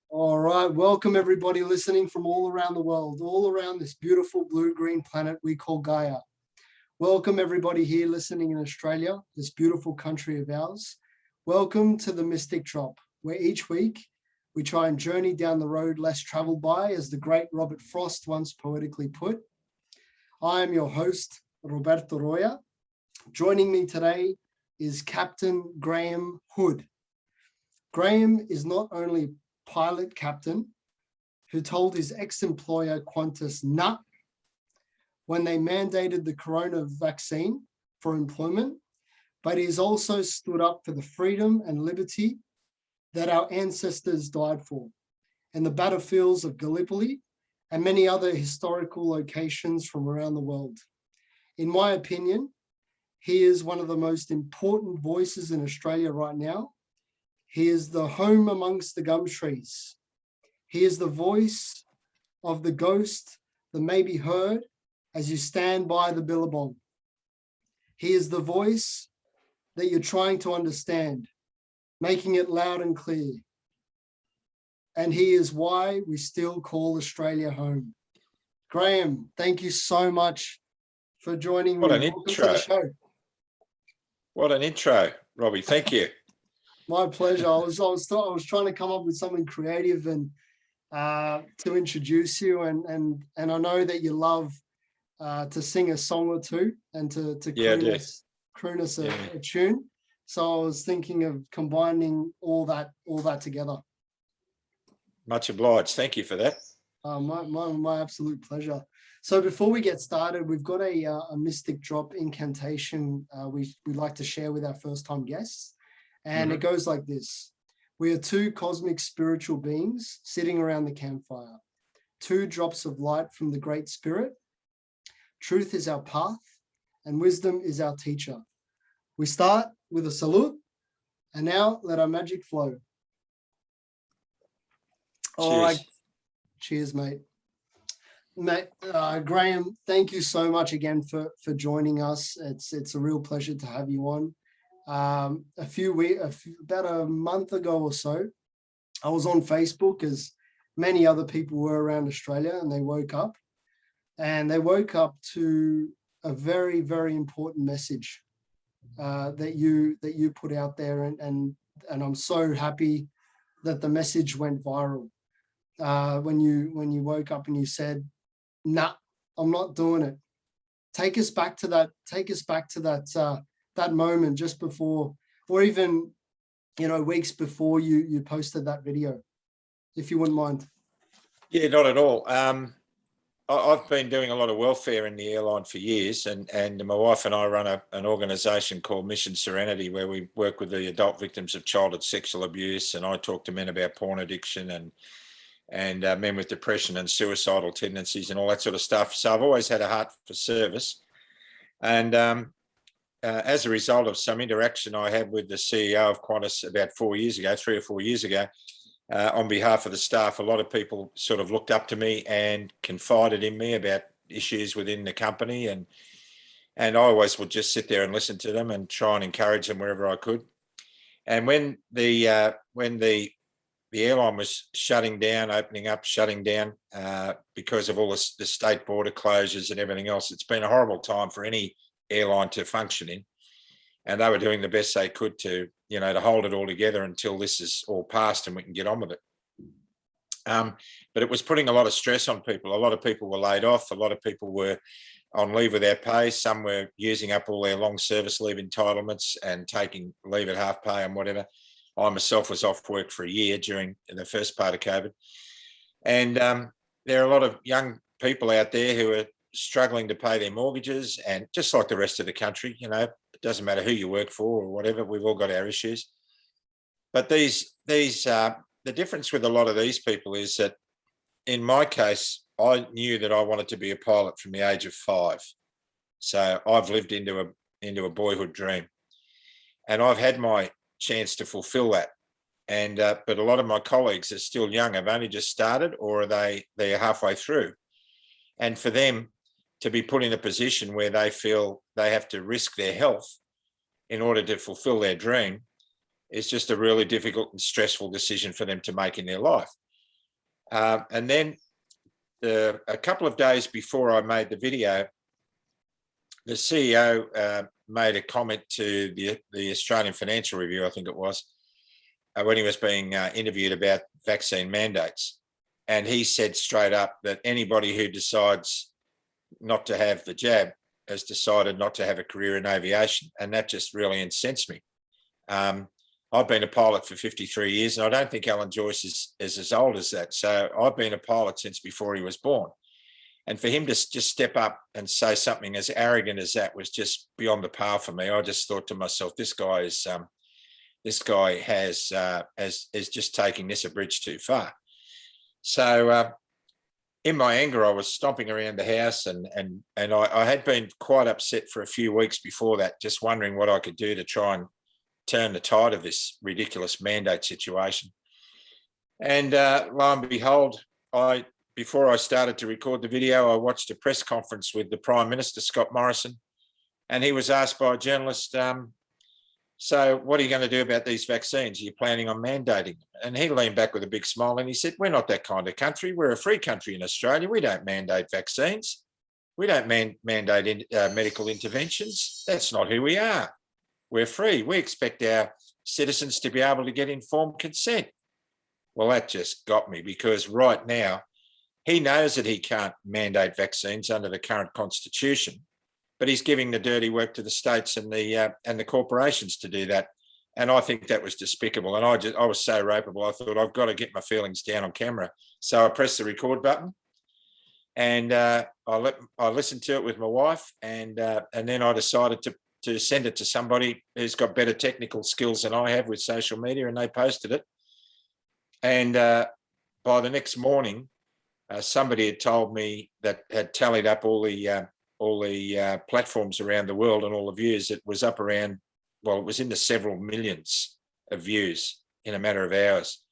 All right, welcome everybody listening from all around the world, all around this beautiful blue-green planet we call Gaia. Welcome everybody here listening in Australia, this beautiful country of ours. Welcome to the Mystic Drop, where each week we try and journey down the road less traveled by, as the great Robert Frost once poetically put. I am your host, Roberto Roya. Joining me today is Captain Graham Hood. Graham is not only pilot captain who told his ex-employer Qantas nah when they mandated the corona vaccine for employment, but he's also stood up for the freedom and liberty that our ancestors died for in the battlefields of Gallipoli and many other historical locations from around the world. In my opinion, he is one of the most important voices in Australia right now. He is the home amongst the gum trees. He is the voice of the ghost that may be heard as you stand by the billabong. He is the voice that you're trying to understand, making it loud and clear. And he is why we still call Australia home. Graham, thank you so much for joining me. Welcome to the show. What an intro, Robbie. Thank you. My pleasure. I was trying to come up with something creative and to introduce you, and I know that you love to sing a song or two and to croon us a tune. So I was thinking of combining all that together. Much obliged. Thank you for that. My absolute pleasure. So before we get started, we've got a mystic drop incantation we like to share with our first time guests. And it goes like this. We are two cosmic spiritual beings sitting around the campfire, two drops of light from the Great Spirit. Truth is our path and wisdom is our teacher. We start with a salute, and now let our magic flow. Cheers. All right. Cheers, mate. Graham, thank you so much again for joining us. It's a real pleasure to have you on. About a month ago or so, I was on Facebook, as many other people were around Australia, and they woke up to a very, very important message that you put out there, and I'm so happy that the message went viral. When you woke up and you said, "Nah, I'm not doing it." Take us back to that moment just before, or even, weeks before you posted that video, if you wouldn't mind. Yeah, not at all. I've been doing a lot of welfare in the airline for years, and my wife and I run an organisation called Mission Serenity, where we work with the adult victims of childhood sexual abuse, and I talk to men about porn addiction and men with depression and suicidal tendencies and all that sort of stuff. So I've always had a heart for service, and as a result of some interaction I had with the CEO of Qantas about 3 or 4 years ago, on behalf of the staff, a lot of people sort of looked up to me and confided in me about issues within the company, and I always would just sit there and listen to them and try and encourage them wherever I could. And when the airline was shutting down because of all the state border closures and everything else, it's been a horrible time for any airline to function in, and they were doing the best they could to hold it all together until this is all past and we can get on with it. But it was putting a lot of stress on people. A lot of people were laid off. A lot of people were on leave without pay. Some were using up all their long service leave entitlements and taking leave at half pay and whatever. I myself was off work for a year during the first part of COVID. And there are a lot of young people out there who are struggling to pay their mortgages, and just like the rest of the country, it doesn't matter who you work for or whatever, we've all got our issues. But the difference with a lot of these people is that, in my case, I knew that I wanted to be a pilot from the age of 5. So I've lived into a boyhood dream, and I've had my chance to fulfill that. And but a lot of my colleagues are still young, have only just started, or they're halfway through. And for them to be put in a position where they feel they have to risk their health in order to fulfill their dream is just a really difficult and stressful decision for them to make in their life. And then a couple of days before I made the video, the CEO made a comment to the Australian Financial Review, I think it was, when he was being interviewed about vaccine mandates. And he said straight up that anybody who decides not to have the jab has decided not to have a career in aviation. And that just really incensed me. I've been a pilot for 53 years, and I don't think Alan Joyce is as old as that. So I've been a pilot since before he was born. And for him to just step up and say something as arrogant as that was just beyond the pale for me. I just thought to myself, this guy is just taking this a bridge too far. So in my anger, I was stomping around the house, and I had been quite upset for a few weeks before that, just wondering what I could do to try and turn the tide of this ridiculous mandate situation. And lo and behold, before I started to record the video, I watched a press conference with the Prime Minister, Scott Morrison, and he was asked by a journalist, so what are you going to do about these vaccines? Are you planning on mandating them? And he leaned back with a big smile and he said, we're not that kind of country. We're a free country in Australia. We don't mandate vaccines. We don't mandate medical interventions. That's not who we are. We're free. We expect our citizens to be able to get informed consent. Well, that just got me, because right now he knows that he can't mandate vaccines under the current constitution, but he's giving the dirty work to the states and the corporations to do that. And I think that was despicable. And I was so ropeable. I thought, I've got to get my feelings down on camera. So I pressed the record button, and I listened to it with my wife, and then I decided to send it to somebody who's got better technical skills than I have with social media, and they posted it. And by the next morning, somebody had told me that had tallied up all the platforms around the world and all the views. It was up around, well, it was in the several millions of views in a matter of hours.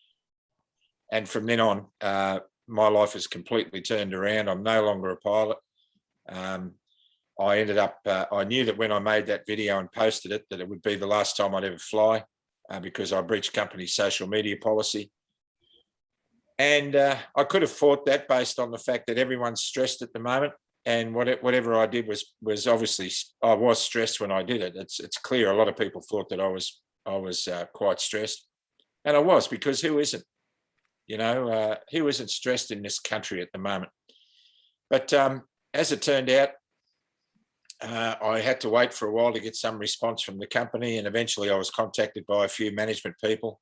And from then on, my life has completely turned around. I'm no longer a pilot. I ended up, I knew that when I made that video and posted it, that it would be the last time I'd ever fly, because I breached company social media policy. And I could have fought that based on the fact that everyone's stressed at the moment. And whatever I did was obviously, I was stressed when I did it. It's clear a lot of people thought that I was quite stressed. And I was, because who isn't? You know, who isn't stressed in this country at the moment? But as it turned out, I had to wait for a while to get some response from the company, and eventually I was contacted by a few management people.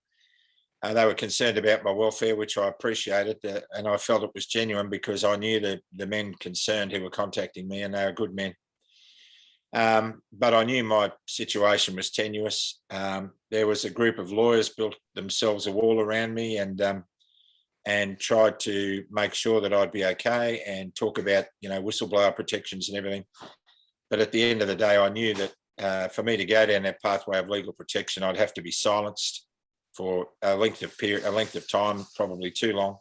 They were concerned about my welfare, which I appreciated, and I felt it was genuine, because I knew the men concerned who were contacting me, and they were good men. But I knew my situation was tenuous. There was a group of lawyers built themselves a wall around me, and tried to make sure that I'd be okay, and talk about, you know, whistleblower protections and everything. But at the end of the day, I knew that for me to go down that pathway of legal protection, I'd have to be silenced for a length of time, probably too long.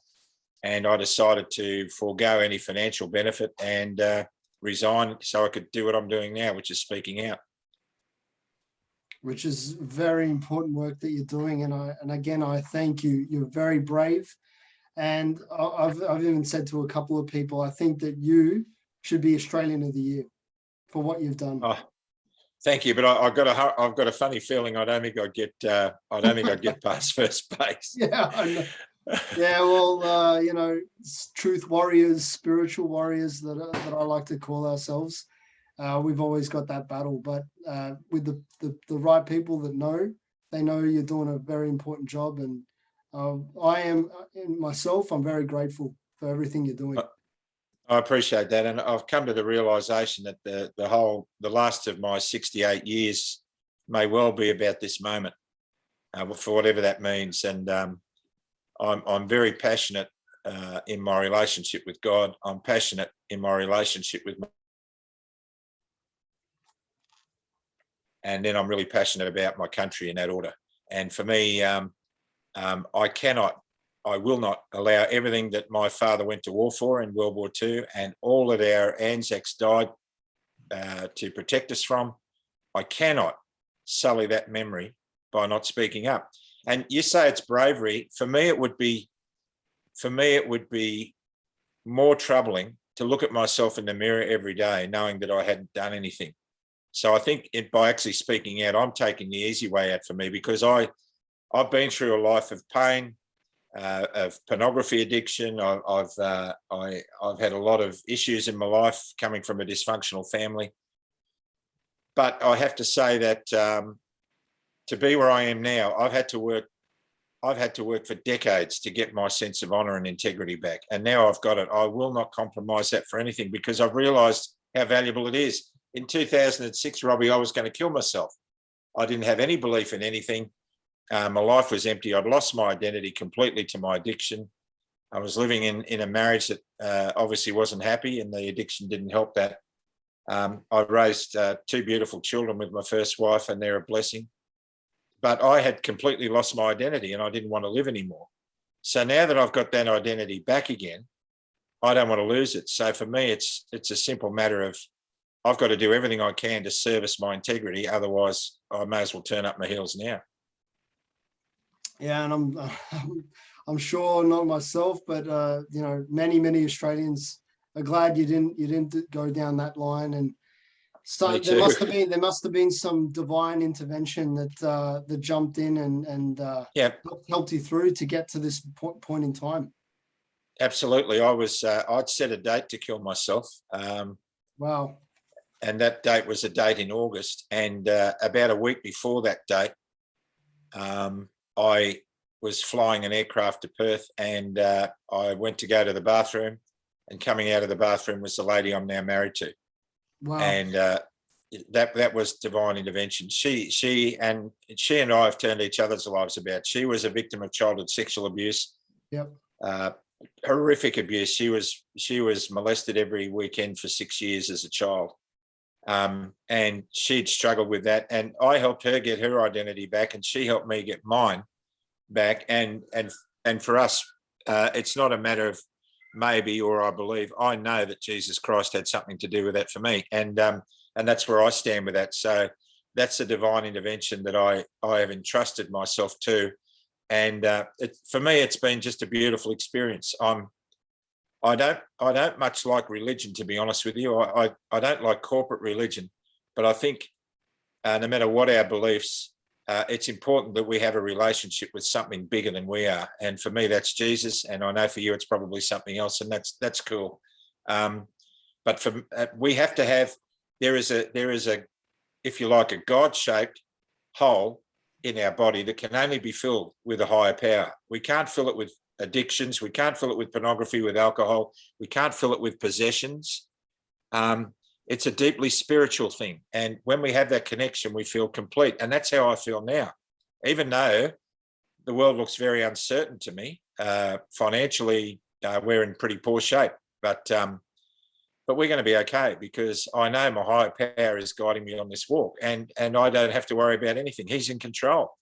And I decided to forego any financial benefit and resign so I could do what I'm doing now, which is speaking out. Which is very important work that you're doing. And again, I thank you. You're very brave. And I've even said to a couple of people, I think that you should be Australian of the Year for what you've done. Oh, thank you, but I've got a funny feeling I don't think I'd get past first base. Yeah, I know. Yeah, well, you know, truth warriors, spiritual warriors that I like to call ourselves. We've always got that battle, but with the right people that know, they know you're doing a very important job, and I am myself. I'm very grateful for everything you're doing. I appreciate that, and I've come to the realisation that the last of my 68 years may well be about this moment, for whatever that means. And I'm very passionate in my relationship with God. I'm passionate in my relationship with, and then I'm really passionate about my country in that order. And for me, I will not allow everything that my father went to war for in World War II, and all that our Anzacs died to protect us from. I cannot sully that memory by not speaking up. And you say it's bravery. For me, it would be for me, it would be more troubling to look at myself in the mirror every day, knowing that I hadn't done anything. So I think by actually speaking out, I'm taking the easy way out for me, because I've been through a life of pain, of pornography addiction. I've had a lot of issues in my life coming from a dysfunctional family. But I have to say that to be where I am now, I've had to work for decades to get my sense of honour and integrity back. And now I've got it. I will not compromise that for anything, because I've realised how valuable it is. In 2006, Robbie, I was going to kill myself. I didn't have any belief in anything. My life was empty. I'd lost my identity completely to my addiction. I was living in a marriage that obviously wasn't happy, and the addiction didn't help that. I raised two beautiful children with my first wife, and they're a blessing. But I had completely lost my identity, and I didn't want to live anymore. So now that I've got that identity back again, I don't want to lose it. So for me, it's a simple matter of I've got to do everything I can to service my integrity. Otherwise, I may as well turn up my heels now. Yeah, and I'm sure not myself, but many Australians are glad you didn't go down that line. And so there must have been some divine intervention that jumped in and helped you through to get to this point in time. Absolutely. I'd set a date to kill myself. Wow. And that date was a date in August. And about a week before that date, I was flying an aircraft to Perth, and I went to go to the bathroom, and coming out of the bathroom was the lady I'm now married to. Wow. And that was divine intervention. She and I have turned each other's lives about. She was a victim of childhood sexual abuse. Yep. Horrific abuse. She was molested every weekend for 6 years as a child. And she'd struggled with that, and I helped her get her identity back, and she helped me get mine back. And for us, it's not a matter of maybe or I believe. I know that Jesus Christ had something to do with that for me, and that's where I stand with that. So that's a divine intervention that I have entrusted myself to, and for me, it's been just a beautiful experience. I don't much like religion, to be honest with you. I don't like corporate religion, but I think no matter what our beliefs, it's important that we have a relationship with something bigger than we are. And for me, that's Jesus. And I know for you, it's probably something else, and that's cool. But we have to have. There is a, if you like, a God-shaped hole in our body that can only be filled with a higher power. We can't fill it with addictions. We can't fill it with pornography, with alcohol. We can't fill it with possessions. It's a deeply spiritual thing. And when we have that connection, we feel complete. And that's how I feel now. Even though the world looks very uncertain to me, financially, we're in pretty poor shape. But we're going to be okay, because I know my higher power is guiding me on this walk, and I don't have to worry about anything. He's in control.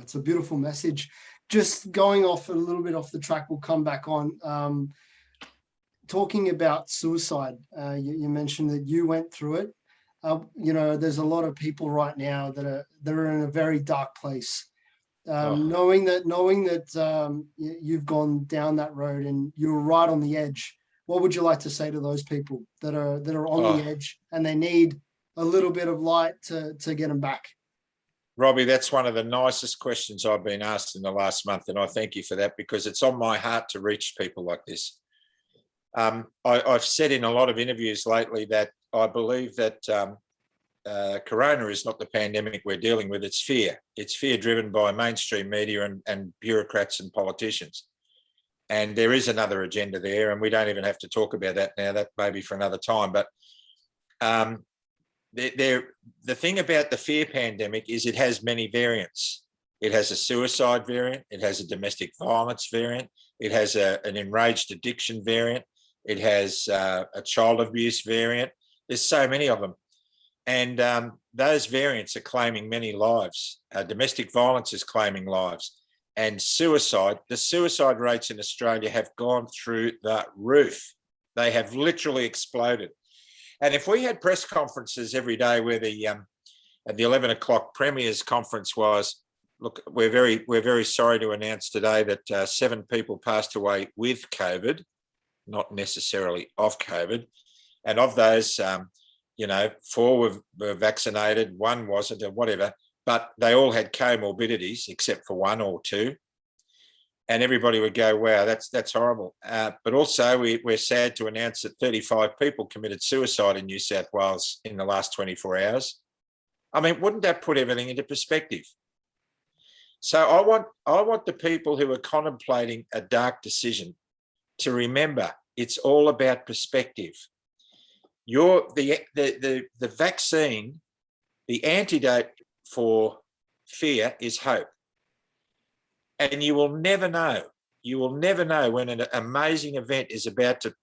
It's a beautiful message. Just going off a little bit off the track, we'll come back on. Talking about suicide, you mentioned that you went through it. There's a lot of people right now that are in a very dark place. Knowing that you've gone down that road and you're right on the edge, what would you like to say to those people that are on the edge and they need a little bit of light to get them back? Robbie, that's one of the nicest questions I've been asked in the last month, and I thank you for that, because it's on my heart to reach people like this. I've said in a lot of interviews lately that I believe that corona is not the pandemic we're dealing with, it's fear. It's fear driven by mainstream media and bureaucrats and politicians. And there is another agenda there, and we don't even have to talk about that now. That may be for another time. But the thing about the fear pandemic is it has many variants. It has a suicide variant. It has a domestic violence variant. It has an enraged addiction variant. It has a child abuse variant. There's so many of them. And those variants are claiming many lives. Domestic violence is claiming lives. And the suicide rates in Australia have gone through the roof. They have literally exploded. And if we had press conferences every day where the 11 o'clock Premier's conference was, look, we're very sorry to announce today that 7 people passed away with COVID, not necessarily of COVID. And of those, 4 were vaccinated, 1 wasn't, or whatever, but they all had comorbidities except for 1 or 2. And everybody would go, wow, that's horrible. But also we're sad to announce that 35 people committed suicide in New South Wales in the last 24 hours. I mean, wouldn't that put everything into perspective? So I want the people who are contemplating a dark decision to remember it's all about perspective. The vaccine, the antidote for fear is hope. And you will never know. You will never know when an amazing event is about to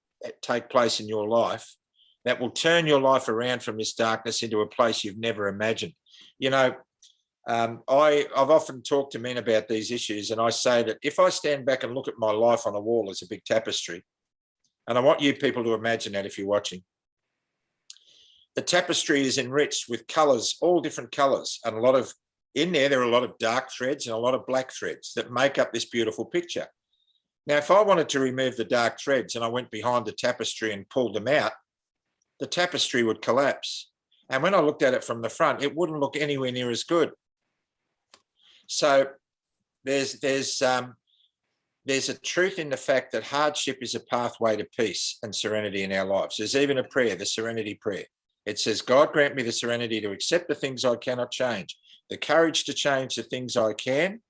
take place in your life that will turn your life around from this darkness into a place you've never imagined. I've often talked to men about these issues, and I say that if I stand back and look at my life on a wall as a big tapestry, and I want you people to imagine that if you're watching, the tapestry is enriched with colours, all different colours, and there are a lot of dark threads and a lot of black threads that make up this beautiful picture. Now, if I wanted to remove the dark threads and I went behind the tapestry and pulled them out, the tapestry would collapse. And when I looked at it from the front, it wouldn't look anywhere near as good. So there's a truth in the fact that hardship is a pathway to peace and serenity in our lives. There's even a prayer, the Serenity prayer. It says, God, grant me the serenity to accept the things I cannot change, the courage to change the things I can,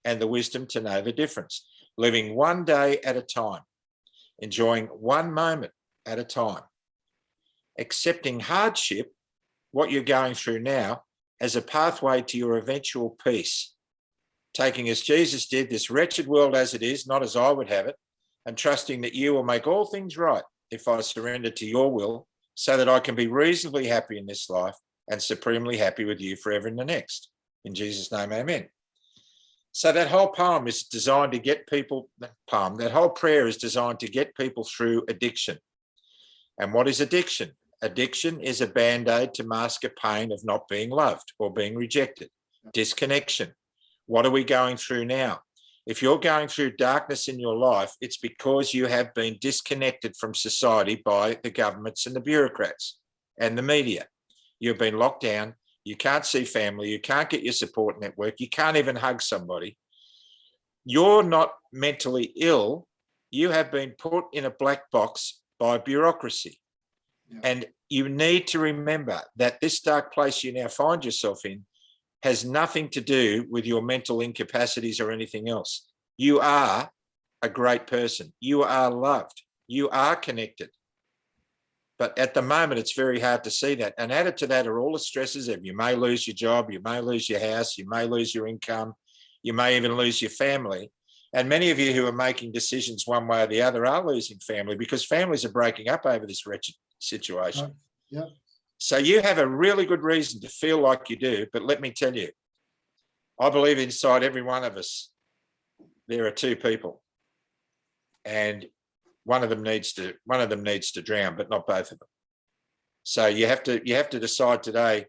and the wisdom to know the difference. Living one day at a time, enjoying one moment at a time, accepting hardship, what you're going through now, as a pathway to your eventual peace, taking, as Jesus did, this wretched world as it is, not as I would have it, and trusting that you will make all things right if I surrender to your will, so that I can be reasonably happy in this life and supremely happy with you forever in the next. In Jesus' name, amen. So that whole poem is designed to get people, that whole prayer is designed to get people through addiction. And what is addiction? Addiction is a band-aid to mask a pain of not being loved or being rejected. Disconnection. What are we going through now? If you're going through darkness in your life, it's because you have been disconnected from society by the governments and the bureaucrats and the media. You've been locked down. You can't see family. You can't get your support network. You can't even hug somebody. You're not mentally ill. You have been put in a black box by bureaucracy. Yeah. And you need to remember that this dark place you now find yourself in has nothing to do with your mental incapacities or anything else. You are a great person. You are loved. You are connected. But at the moment, it's very hard to see that. And added to that are all the stresses of you may lose your job, you may lose your house, you may lose your income, you may even lose your family. And many of you who are making decisions one way or the other are losing family because families are breaking up over this wretched situation. Yeah. So you have a really good reason to feel like you do, but let me tell you, I believe inside every one of us, there are 2 people, and one of them needs to drown, but not both of them. So you have to decide today.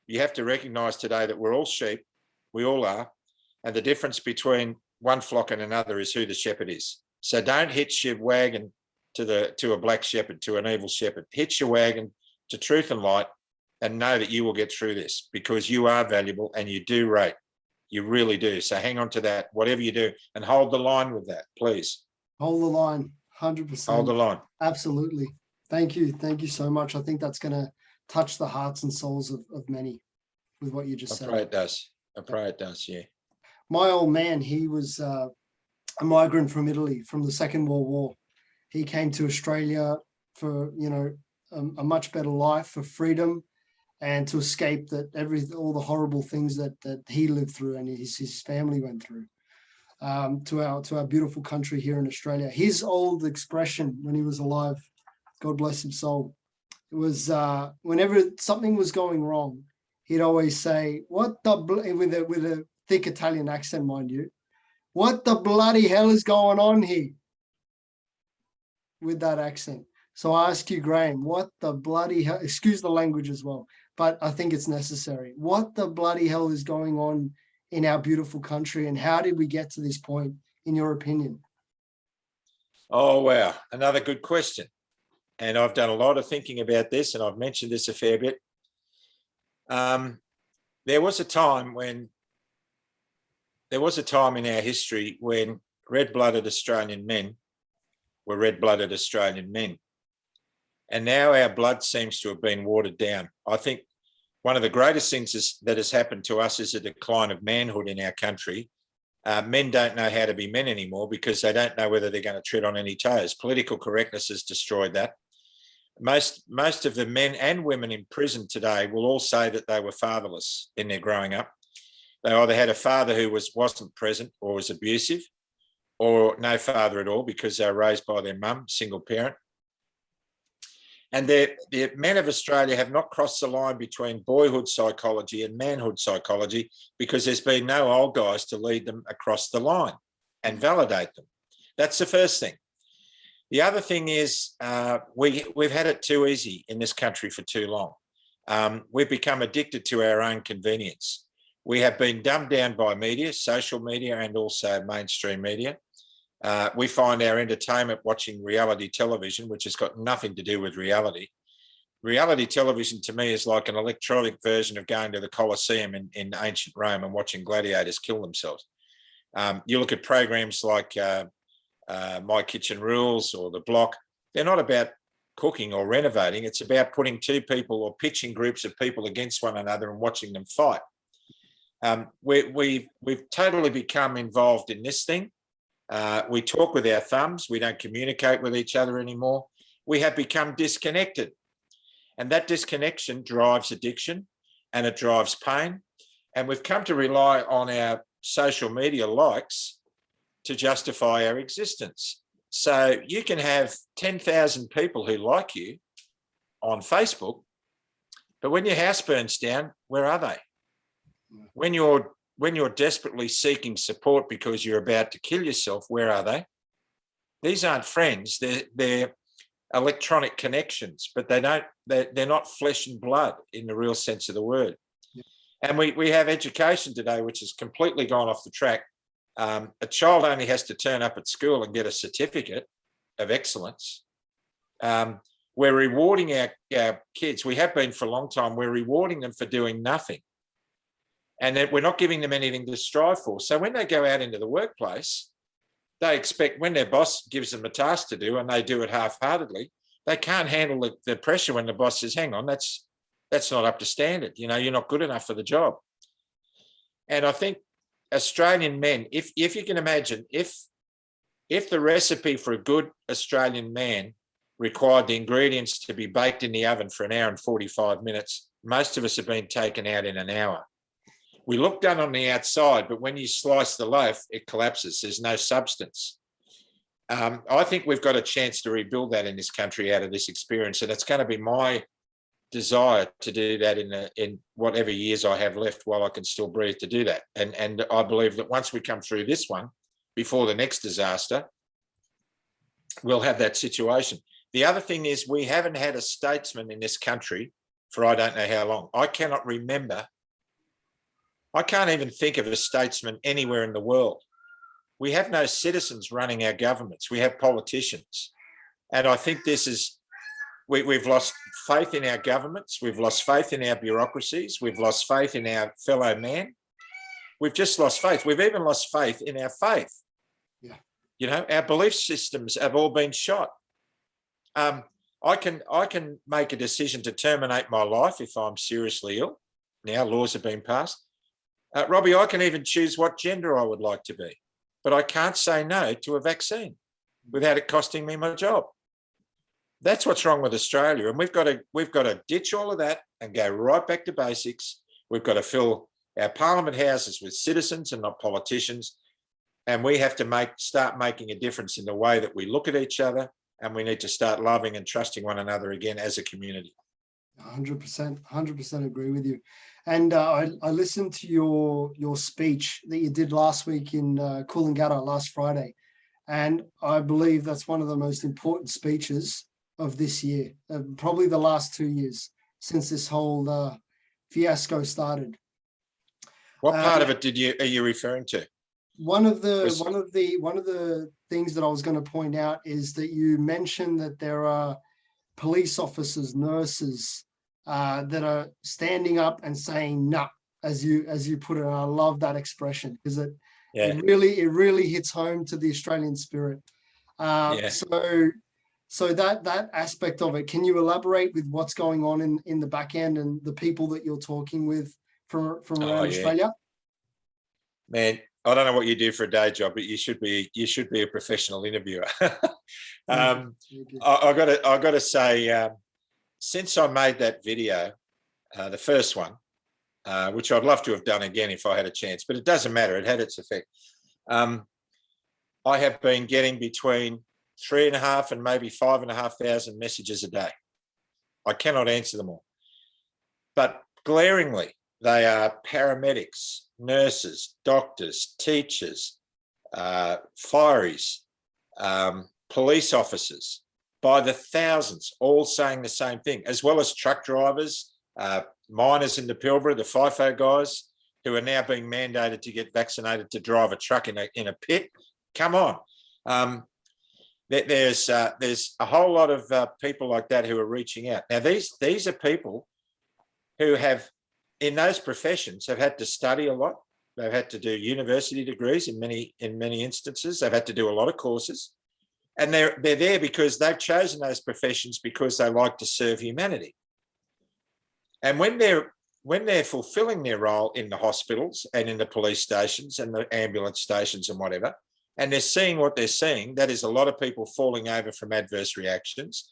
You have to recognise today that we're all sheep, we all are, and the difference between one flock and another is who the shepherd is. So don't hitch your wagon to a black shepherd, to an evil shepherd. Hitch your wagon to truth and light, and know that you will get through this because you are valuable and you do rate. You really do. So hang on to that, whatever you do, and hold the line with that, please. Hold the line, 100%. Hold the line. Absolutely. Thank you. Thank you so much. I think that's going to touch the hearts and souls of many with what you just said. I pray it does. I pray it does, yeah. My old man, he was a migrant from Italy from the Second World War. He came to Australia for, a much better life, for freedom, and to escape all the horrible things that he lived through and his family went through, to our beautiful country here in Australia. His old expression when he was alive, God bless his soul, it was whenever something was going wrong, he'd always say, with a thick Italian accent, mind you, "What the bloody hell is going on here?" With that accent. So I ask you, Graham, what the bloody hell, excuse the language as well, but I think it's necessary. What the bloody hell is going on in our beautiful country? And how did we get to this point, in your opinion? Oh, wow. Another good question. And I've done a lot of thinking about this, and I've mentioned this a fair bit. There was a time in our history when red-blooded Australian men were red-blooded Australian men. And now our blood seems to have been watered down. I think one of the greatest things that has happened to us is a decline of manhood in our country. Men don't know how to be men anymore because they don't know whether they're going to tread on any toes. Political correctness has destroyed that. Most of the men and women in prison today will all say that they were fatherless in their growing up. They either had a father who wasn't present or was abusive, or no father at all because they were raised by their mum, single parent. And the men of Australia have not crossed the line between boyhood psychology and manhood psychology because there's been no old guys to lead them across the line and validate them. That's the first thing. The other thing is we've had it too easy in this country for too long. We've become addicted to our own convenience. We have been dumbed down by media, social media, and also mainstream media. We find our entertainment watching reality television, which has got nothing to do with reality. Reality television to me is like an electronic version of going to the Colosseum in ancient Rome and watching gladiators kill themselves. You look at programs like My Kitchen Rules or The Block, they're not about cooking or renovating. It's about putting two people or pitching groups of people against one another and watching them fight. We've totally become involved in this thing. We talk with our thumbs. We don't communicate with each other anymore. We have become disconnected. And that disconnection drives addiction and it drives pain. And we've come to rely on our social media likes to justify our existence. So you can have 10,000 people who like you on Facebook, but when your house burns down, where are they? When you're desperately seeking support because you're about to kill yourself, where are they? These aren't friends. They're electronic connections, but they're not flesh and blood in the real sense of the word. Yeah. And we have education today, which has completely gone off the track. A child only has to turn up at school and get a certificate of excellence. We're rewarding our kids. We have been for a long time. We're rewarding them for doing nothing. And that we're not giving them anything to strive for. So when they go out into the workplace, they expect when their boss gives them a task to do and they do it half-heartedly, they can't handle the pressure when the boss says, hang on, that's not up to standard. You know, you're not good enough for the job. And I think Australian men, if you can imagine, if the recipe for a good Australian man required the ingredients to be baked in the oven for 1 hour and 45 minutes, most of us have been taken out in 1 hour. We look done on the outside, but when you slice the loaf, it collapses. There's no substance. I think we've got a chance to rebuild that in this country out of this experience, and it's going to be my desire to do that in whatever years I have left while I can still breathe to do that. And I believe that once we come through this one, before the next disaster, we'll have that situation. The other thing is we haven't had a statesman in this country for I don't know how long. I cannot remember. I can't even think of a statesman anywhere in the world. We have no citizens running our governments. We have politicians. And I think this is, we've lost faith in our governments. We've lost faith in our bureaucracies. We've lost faith in our fellow man. We've just lost faith. We've even lost faith in our faith. Yeah. You know, our belief systems have all been shot. I can make a decision to terminate my life if I'm seriously ill. Now laws have been passed. Robbie, I can even choose what gender I would like to be, but I can't say no to a vaccine without it costing me my job. That's what's wrong with Australia, and we've got to ditch all of that and go right back to basics. We've got to fill our parliament houses with citizens and not politicians, and we have to start making a difference in the way that we look at each other, and we need to start loving and trusting one another again as a community. 100% agree with you. And I listened to your speech that you did last week in Coolangatta last Friday, and I believe that's one of the most important speeches of this year, probably the last 2 years since this whole fiasco started. What part of it are you referring to? One of the things that I was going to point out is that you mentioned that there are police officers, nurses that are standing up and saying "no," as you put it. And I love that expression because it really hits home to the Australian spirit. So that aspect of it, can you elaborate with what's going on in the back end and the people that you're talking with from around Australia? Man, I don't know what you do for a day job, but you should be a professional interviewer. I got to say, since I made that video, the first one, which I'd love to have done again if I had a chance, but it doesn't matter. It had its effect. I have been getting between 3,500 and maybe 5,500 messages a day. I cannot answer them all, but glaringly, they are paramedics, nurses, doctors, teachers, fireys, police officers, by the thousands, all saying the same thing, as well as truck drivers, miners in the Pilbara, the FIFO guys, who are now being mandated to get vaccinated to drive a truck in a pit. Come on. There's a whole lot of people like that who are reaching out. Now, these are people who have, in those professions, have had to study a lot. They've had to do university degrees in many instances. They've had to do a lot of courses. And they're there because they've chosen those professions because they like to serve humanity. And when they're fulfilling their role in the hospitals and in the police stations and the ambulance stations and whatever, and they're seeing what they're seeing, that is a lot of people falling over from adverse reactions,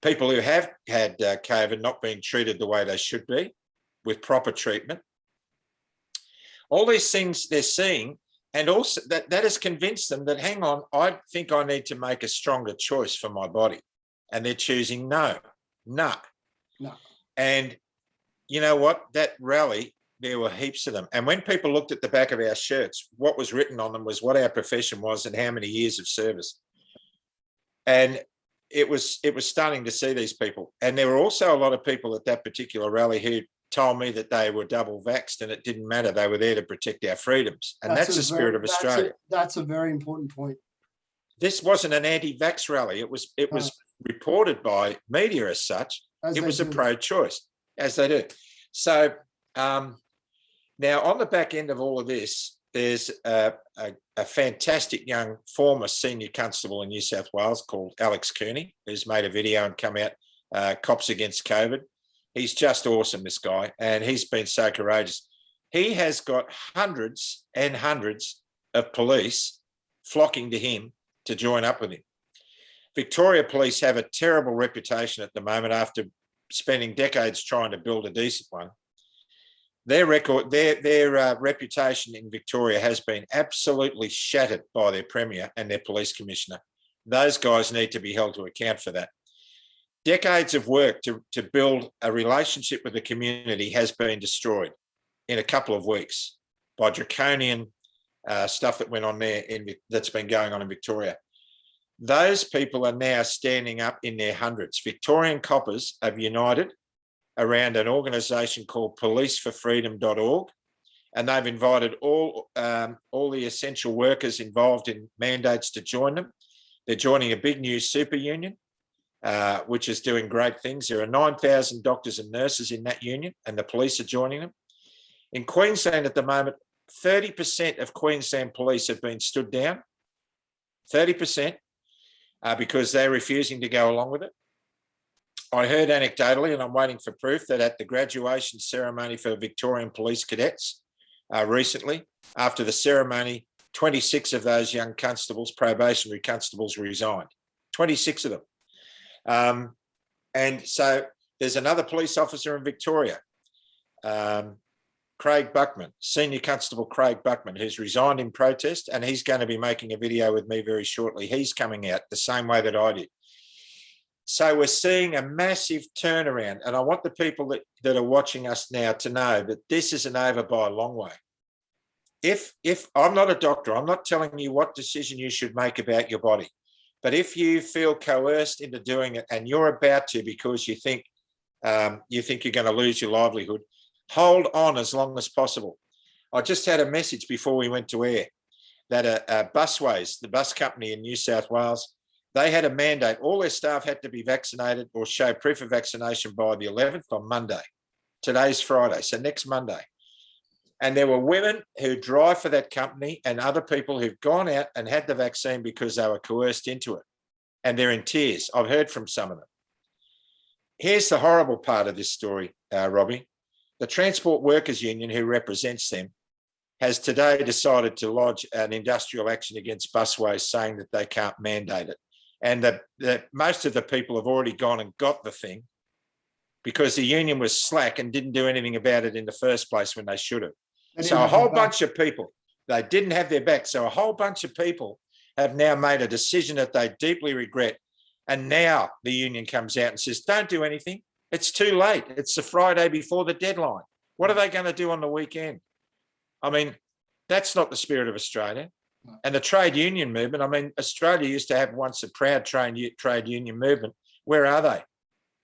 people who have had COVID not being treated the way they should be, with proper treatment. All these things they're seeing, and also that has convinced them that, hang on, I think I need to make a stronger choice for my body. And they're choosing no. And you know what? That rally, there were heaps of them. And when people looked at the back of our shirts, what was written on them was what our profession was and how many years of service. And it was stunning to see these people. And there were also a lot of people at that particular rally who told me that they were double vaxxed and it didn't matter. They were there to protect our freedoms. And that's the spirit of Australia. That's a very important point. This wasn't an anti-vax rally. It was reported by media as such. It was a pro-choice, as they do. So now on the back end of all of this, there's a fantastic young former senior constable in New South Wales called Alex Cooney, who's made a video and come out, Cops Against COVID. He's just awesome, this guy, and he's been so courageous. He has got hundreds and hundreds of police flocking to him to join up with him. Victoria Police have a terrible reputation at the moment after spending decades trying to build a decent one. Their reputation in Victoria has been absolutely shattered by their Premier and their Police Commissioner. Those guys need to be held to account for that. Decades of work to build a relationship with the community has been destroyed in a couple of weeks by draconian stuff that went on there that's been going on in Victoria. Those people are now standing up in their hundreds. Victorian coppers have united around an organisation called policeforfreedom.org, and they've invited all the essential workers involved in mandates to join them. They're joining a big new super union, which is doing great things. There are 9,000 doctors and nurses in that union, and the police are joining them. In Queensland at the moment, 30% of Queensland police have been stood down, 30%, because they're refusing to go along with it. I heard anecdotally, and I'm waiting for proof, that at the graduation ceremony for Victorian police cadets recently, after the ceremony, 26 of those young constables, probationary constables, resigned. 26 of them. And so there's another police officer in Victoria, Craig Buckman, Senior Constable Craig Buckman, who's resigned in protest, and he's going to be making a video with me very shortly. He's coming out the same way that I did. So we're seeing a massive turnaround, and I want the people that are watching us now to know that this isn't over by a long way. If I'm not a doctor, I'm not telling you what decision you should make about your body, but if you feel coerced into doing it and you're about to because you think you're going to lose your livelihood, hold on as long as possible. I just had a message before we went to air that Busways, the bus company in New South Wales, they had a mandate. All their staff had to be vaccinated or show proof of vaccination by the 11th on Monday. Today's Friday, so next Monday. And there were women who drive for that company and other people who've gone out and had the vaccine because they were coerced into it. And they're in tears. I've heard from some of them. Here's the horrible part of this story, Robbie. The Transport Workers Union, who represents them, has today decided to lodge an industrial action against Busways, saying that they can't mandate it. And that most of the people have already gone and got the thing because the union was slack and didn't do anything about it in the first place when they should have. So a whole bunch of people, they didn't have their back. So a whole bunch of people have now made a decision that they deeply regret. And now the union comes out and says, don't do anything. It's too late. It's the Friday before the deadline. What are they going to do on the weekend? I mean, that's not the spirit of Australia. And the trade union movement, I mean, Australia used to have once a proud trade union movement. Where are they?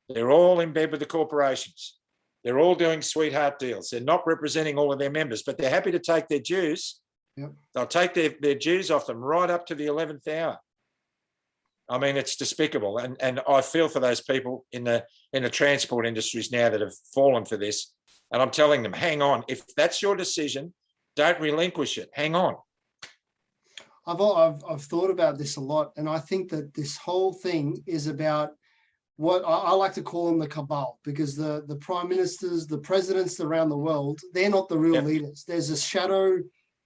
They're all in bed with the corporations. They're all doing sweetheart deals. They're not representing all of their members, but they're happy to take their dues. Yep. They'll take their dues off them right up to the 11th hour. I mean, it's despicable. And I feel for those people in the transport industries now that have fallen for this. And I'm telling them, hang on. If that's your decision, don't relinquish it. Hang on. I've thought about this a lot, and I think that this whole thing is about what I like to call them the cabal, because the prime ministers, the presidents around the world, they're not the real leaders. There's a shadow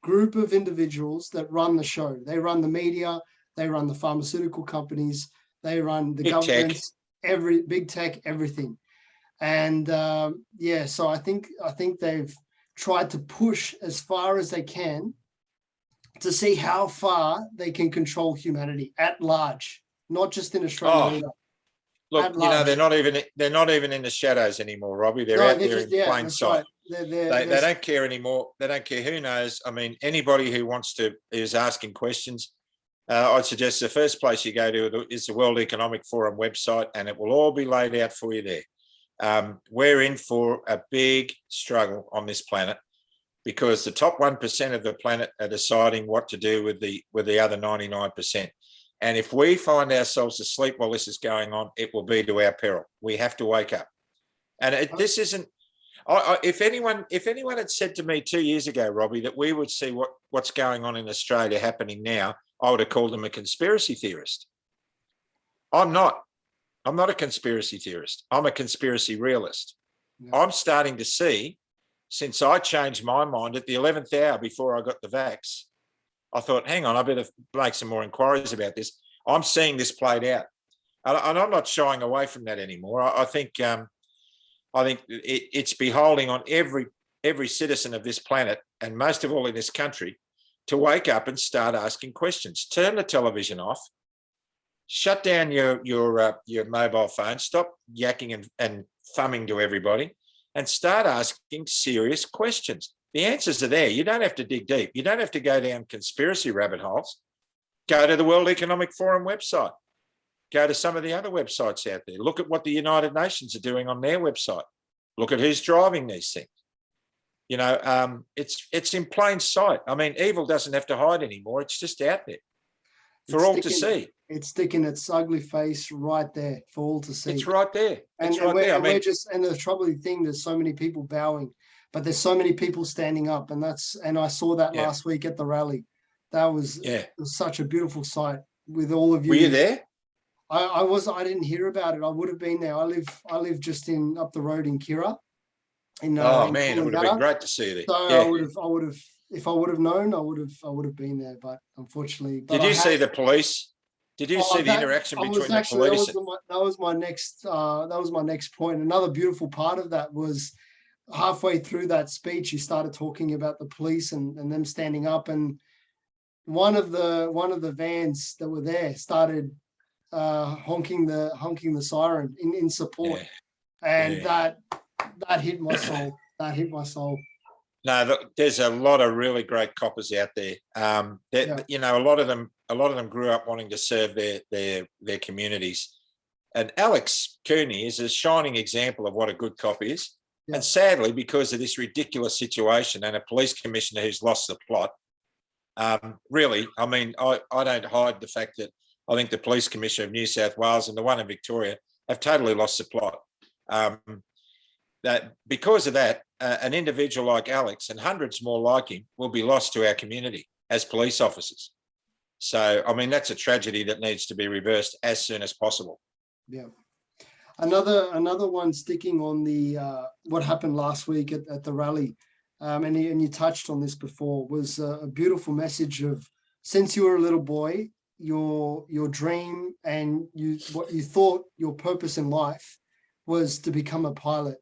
group of individuals that run the show. They run the media, they run the pharmaceutical companies, they run the governments, big tech, everything. And so I think they've tried to push as far as they can to see how far they can control humanity at large, not just in Australia. Look, they're not even in the shadows anymore, Robbie. They're out there in plain sight. Right. They don't care anymore. They don't care who knows. I mean, anybody who is asking questions, I'd suggest the first place you go to is the World Economic Forum website, and it will all be laid out for you there. We're in for a big struggle on this planet because the top 1% of the planet are deciding what to do with the other 99%. And if we find ourselves asleep while this is going on, it will be to our peril. We have to wake up. And this isn't. If anyone had said to me 2 years ago, Robbie, that we would see what's going on in Australia happening now, I would have called them a conspiracy theorist. I'm not. I'm not a conspiracy theorist. I'm a conspiracy realist. Yeah. I'm starting to see, since I changed my mind at the 11th hour before I got the vax, I thought, hang on, I better make some more inquiries about this. I'm seeing this played out. And I'm not shying away from that anymore. I think it's beholding on every citizen of this planet, and most of all in this country, to wake up and start asking questions. Turn the television off. Shut down your mobile phone. Stop yakking and thumbing to everybody, and start asking serious questions. The answers are there. You don't have to dig deep. You don't have to go down conspiracy rabbit holes. Go to the World Economic Forum website. Go to some of the other websites out there. Look at what the United Nations are doing on their website. Look at who's driving these things. It's in plain sight. I mean, evil doesn't have to hide anymore. It's just out there for all to see. It's sticking its ugly face right there for all to see. It's right there. And the troubling thing, there's so many people bowing, but there's so many people standing up, and I saw that last week at the rally. That was, it was such a beautiful sight with all of you. Were you there? I didn't hear about it. I would have been there. I live just up the road in Kira. It would have been great to see you there. So I would have, if I would have known, I would have been there. But unfortunately, did you see the police? Did you see the interaction between the police? That was my next point. Another beautiful part of that was halfway through that speech, you started talking about the police and them standing up, and one of the vans that were there started honking the siren in support, and that hit my soul. That hit my soul. No, there's a lot of really great coppers out there. A lot of them grew up wanting to serve their communities. And Alex Cooney is a shining example of what a good cop is. And sadly, because of this ridiculous situation and a police commissioner who's lost the plot, really, I mean, I don't hide the fact that I think the police commissioner of New South Wales and the one in Victoria have totally lost the plot. That because of that, an individual like Alex and hundreds more like him will be lost to our community as police officers. So, I mean, that's a tragedy that needs to be reversed as soon as possible. Yeah. Another one sticking on the what happened last week at the rally, and you touched on this before, was a beautiful message of, since you were a little boy, your dream and what you thought your purpose in life was to become a pilot.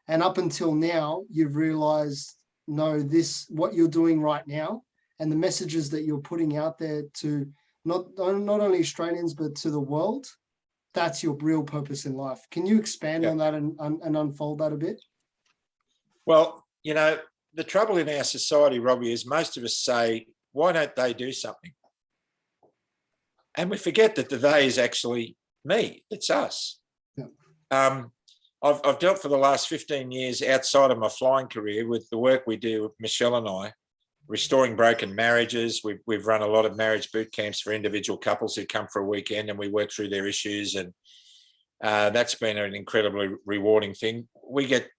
And up until now, you've realized, no, what you're doing right now and the messages that you're putting out there to not only Australians, but to the world, that's your real purpose in life. Can you expand on that and unfold that a bit? Well, you know, the trouble in our society, Robbie, is most of us say, why don't they do something? And we forget that the they is actually me. It's us. Yeah. I've dealt for the last 15 years outside of my flying career with the work we do with Michelle and I, restoring broken marriages. We've run a lot of marriage boot camps for individual couples who come for a weekend, and we work through their issues, and that's been an incredibly rewarding thing. We get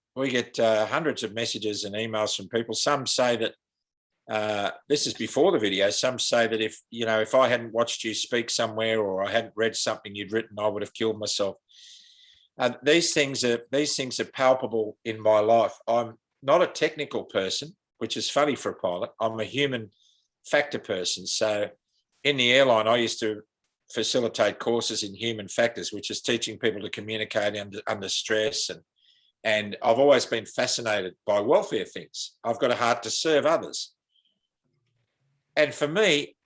hundreds of messages and emails from people. Some say that this is before the video. Some say that if I hadn't watched you speak somewhere or I hadn't read something you'd written, I would have killed myself. These things are palpable in my life. I'm not a technical person, which is funny for a pilot. I'm a human factor person. So in the airline, I used to facilitate courses in human factors, which is teaching people to communicate under stress. And I've always been fascinated by welfare things. I've got a heart to serve others. And for me,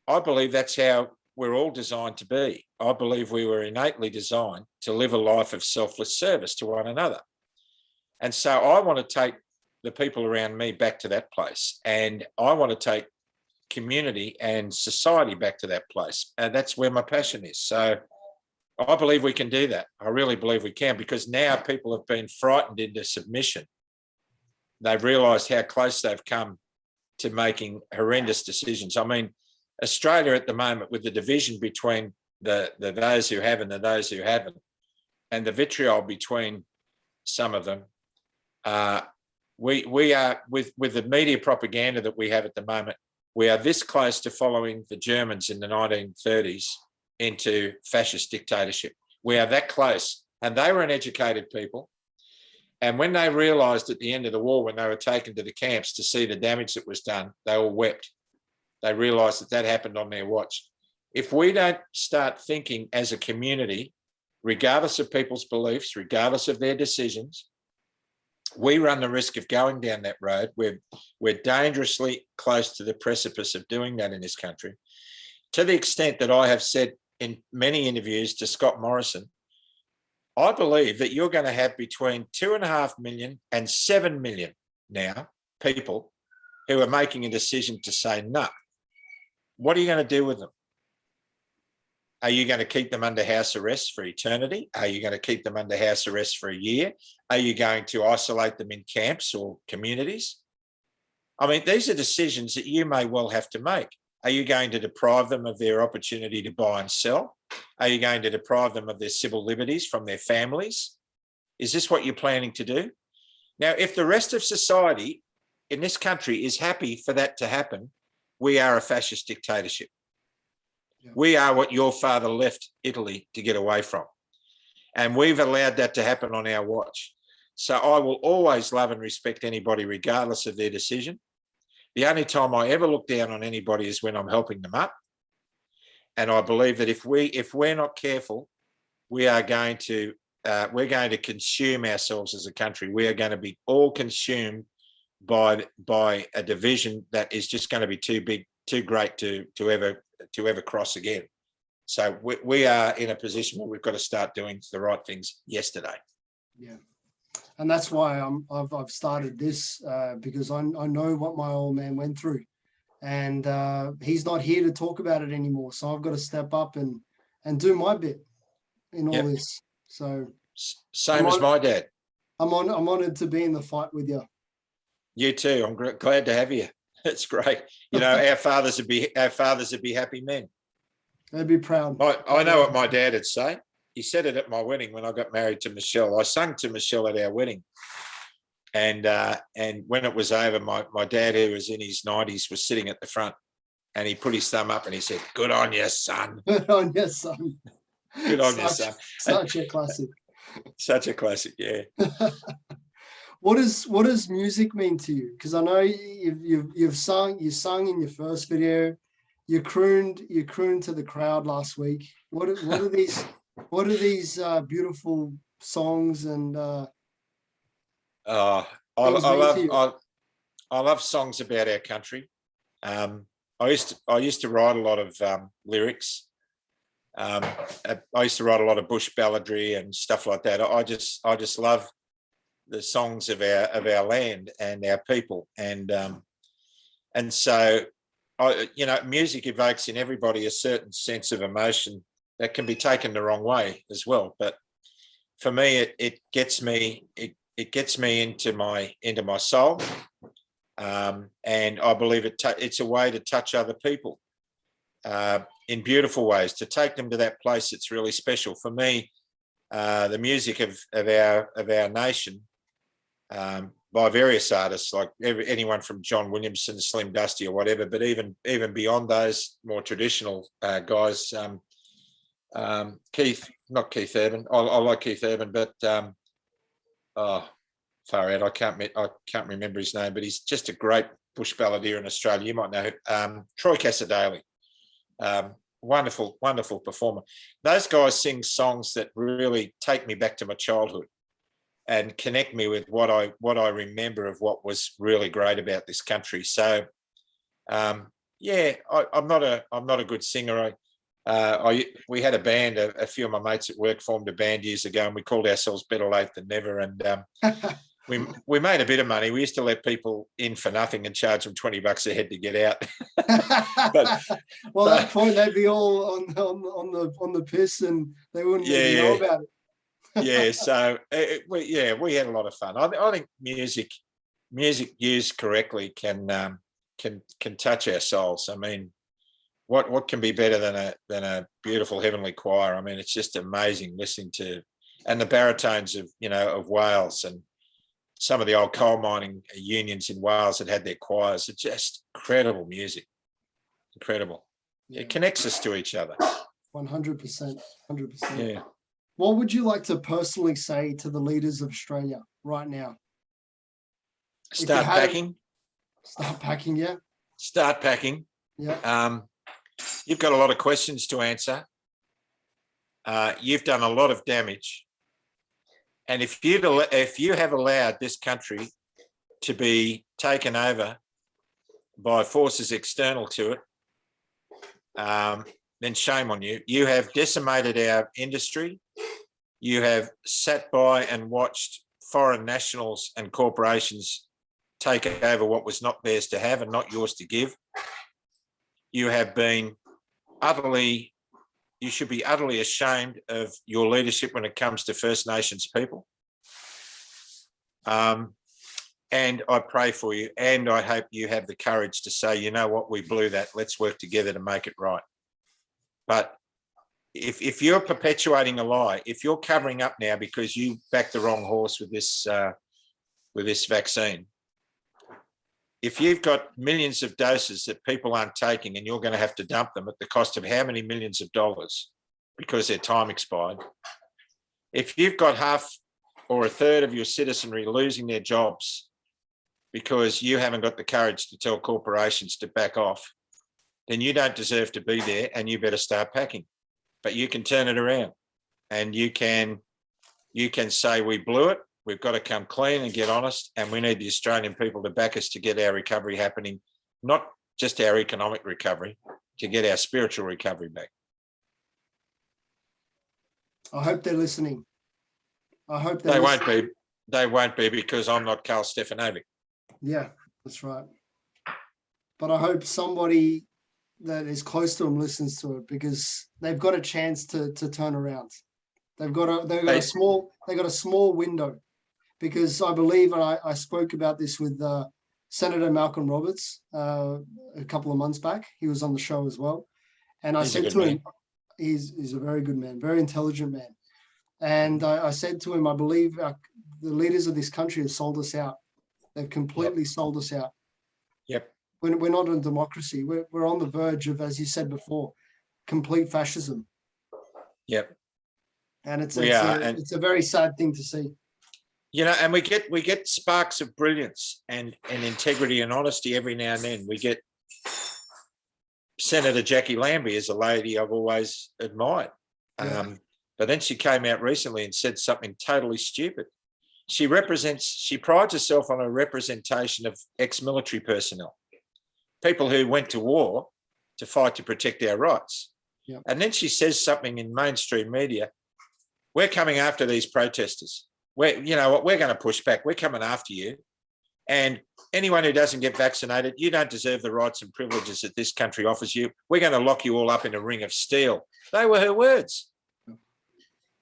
I believe that's how we're all designed to be. I believe we were innately designed to live a life of selfless service to one another. And so I want to take the people around me back to that place. And I want to take community and society back to that place. And that's where my passion is. So I believe we can do that. I really believe we can, because now people have been frightened into submission. They've realised how close they've come to making horrendous decisions. I mean, Australia at the moment, with the division between the those who have and the those who haven't, and the vitriol between some of them, we are, with the media propaganda that we have at the moment, we are this close to following the Germans in the 1930s into fascist dictatorship. We are that close. And they were an educated people. And when they realised at the end of the war, when they were taken to the camps to see the damage that was done, they all wept. They realised that happened on their watch. If we don't start thinking as a community, regardless of people's beliefs, regardless of their decisions, we run the risk of going down that road. We're dangerously close to the precipice of doing that in this country, to the extent that I have said in many interviews to Scott Morrison, I believe that you're going to have between 2.5 million and 7 million now people who are making a decision to say no. What are you going to do with them? Are you going to keep them under house arrest for eternity? Are you going to keep them under house arrest for a year? Are you going to isolate them in camps or communities? I mean, these are decisions that you may well have to make. Are you going to deprive them of their opportunity to buy and sell? Are you going to deprive them of their civil liberties from their families? Is this what you're planning to do? Now, if the rest of society in this country is happy for that to happen, we are a fascist dictatorship. Yeah. We are what your father left Italy to get away from. And we've allowed that to happen on our watch. So I will always love and respect anybody regardless of their decision. The only time I ever look down on anybody is when I'm helping them up. And I believe that if we're not careful, we're going to consume ourselves as a country. We are going to be all consumed by a division that is just going to be too big, too great to ever cross again. So we are in a position where we've got to start doing the right things yesterday. Yeah. And that's why I've started this, because I know what my old man went through, and he's not here to talk about it anymore. So I've got to step up and do my bit in all this. So same as my dad. I'm honored to be in the fight with you. You too. I'm glad to have you. It's great. You know, our fathers would be happy men. They'd be proud. I know what my dad would say. He said it at my wedding when I got married to Michelle. I sung to Michelle at our wedding. And when it was over, my dad, who was in his 90s, was sitting at the front, and he put his thumb up and he said, "Good on you, son." Good on you, son. Good on you, son. Such a classic. Such a classic, yeah. What does music mean to you? Because I know you sung in your first video, you crooned to the crowd last week. What are these beautiful songs and I love songs about our country. I used to write a lot of lyrics. I used to write a lot of bush balladry and stuff like that. I just love the songs of our land and our people, and so music evokes in everybody a certain sense of emotion that can be taken the wrong way as well. But for me, it gets me into my soul, and I believe it's a way to touch other people in beautiful ways, to take them to that place that's really special. For me, the music of our nation, by various artists, like anyone from John Williamson, Slim Dusty, or whatever, but even beyond those more traditional guys, not Keith Urban. I like Keith Urban, but far out, I can't remember his name, but he's just a great bush balladeer in Australia. You might know Troy Cassar-Daley. Wonderful performer. Those guys sing songs that really take me back to my childhood and connect me with what I remember of what was really great about this country. So, I'm not a good singer. We had a band. A few of my mates at work formed a band years ago, and we called ourselves Better Late Than Never. And we made a bit of money. We used to let people in for nothing and charge them $20 a head to get out. At that point they'd be all on the piss, and they wouldn't even know about it. Yeah, so we had a lot of fun. I think music used correctly can touch our souls. I mean, what can be better than a beautiful heavenly choir? I mean, it's just amazing listening to, and the baritones of Wales, and some of the old coal mining unions in Wales that had their choirs. It's just incredible music, incredible. Yeah. It connects us to each other. 100%. Yeah. What would you like to personally say to the leaders of Australia right now? Start packing. Start packing, yeah. Start packing. Yeah. You've got a lot of questions to answer. You've done a lot of damage. And if you have allowed this country to be taken over by forces external to it, then shame on you. You have decimated our industry. You have sat by and watched foreign nationals and corporations take over what was not theirs to have and not yours to give. You have been you should be utterly ashamed of your leadership when it comes to First Nations people. And I pray for you, and I hope you have the courage to say, you know what, we blew that. Let's work together to make it right. But if you're perpetuating a lie, if you're covering up now because you backed the wrong horse with this vaccine, if you've got millions of doses that people aren't taking and you're going to have to dump them at the cost of how many millions of dollars because their time expired, if you've got half or a third of your citizenry losing their jobs because you haven't got the courage to tell corporations to back off, then you don't deserve to be there, and you better start packing. But you can turn it around, and you can say we blew it. We've got to come clean and get honest, and we need the Australian people to back us to get our recovery happening, not just our economic recovery, to get our spiritual recovery back. I hope they're listening. I hope they won't be. They won't be, because I'm not Carl Stefanovic. Yeah, that's right. But I hope somebody that is close to them listens to it, because they've got a chance to turn around. They've got a small window. because I believe, and I spoke about this with Senator Malcolm Roberts a couple of months back. He was on the show as well. And I said to him, he's a very good man, very intelligent man. And I said to him, I believe the leaders of this country have sold us out. They've completely sold us out. Yep. We're not a democracy. We're on the verge of, as you said before, complete fascism. Yep. And it's a very sad thing to see. You know, and we get sparks of brilliance and integrity and honesty every now and then. We get Senator Jackie Lambie is a lady I've always admired. Yeah. But then she came out recently and said something totally stupid. She prides herself on a representation of ex-military personnel, people who went to war to fight to protect our rights. Yeah. And then she says something in mainstream media, we're coming after these protesters. You know what, we're going to push back. We're coming after you. And anyone who doesn't get vaccinated, you don't deserve the rights and privileges that this country offers you. We're going to lock you all up in a ring of steel. They were her words.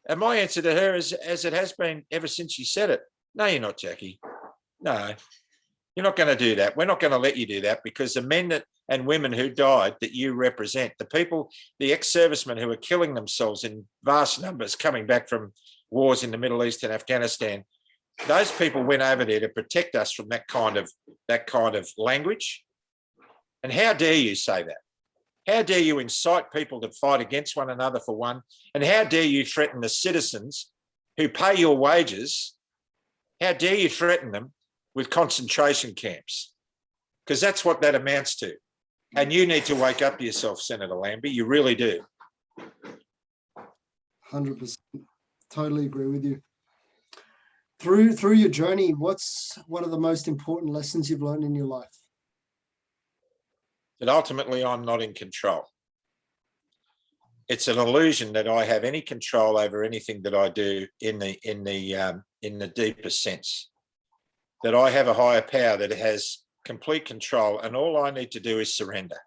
And my answer to her is, as it has been ever since she said it, no, you're not, Jackie. No, you're not going to do that. We're not going to let you do that, because the men and women who died that you represent, the people, the ex-servicemen who are killing themselves in vast numbers coming back from wars in the Middle East and Afghanistan, those people went over there to protect us from that kind of language. And how dare you say that? How dare you incite people to fight against one another, for one? And how dare you threaten the citizens who pay your wages? How dare you threaten them with concentration camps? Because that's what that amounts to. And you need to wake up to yourself, Senator Lambie. You really do. 100%. Totally agree with you. Through your journey, what's one of the most important lessons you've learned in your life? That ultimately I'm not in control. It's an illusion that I have any control over anything that I do in the deepest sense. That I have a higher power that has complete control, and all I need to do is surrender.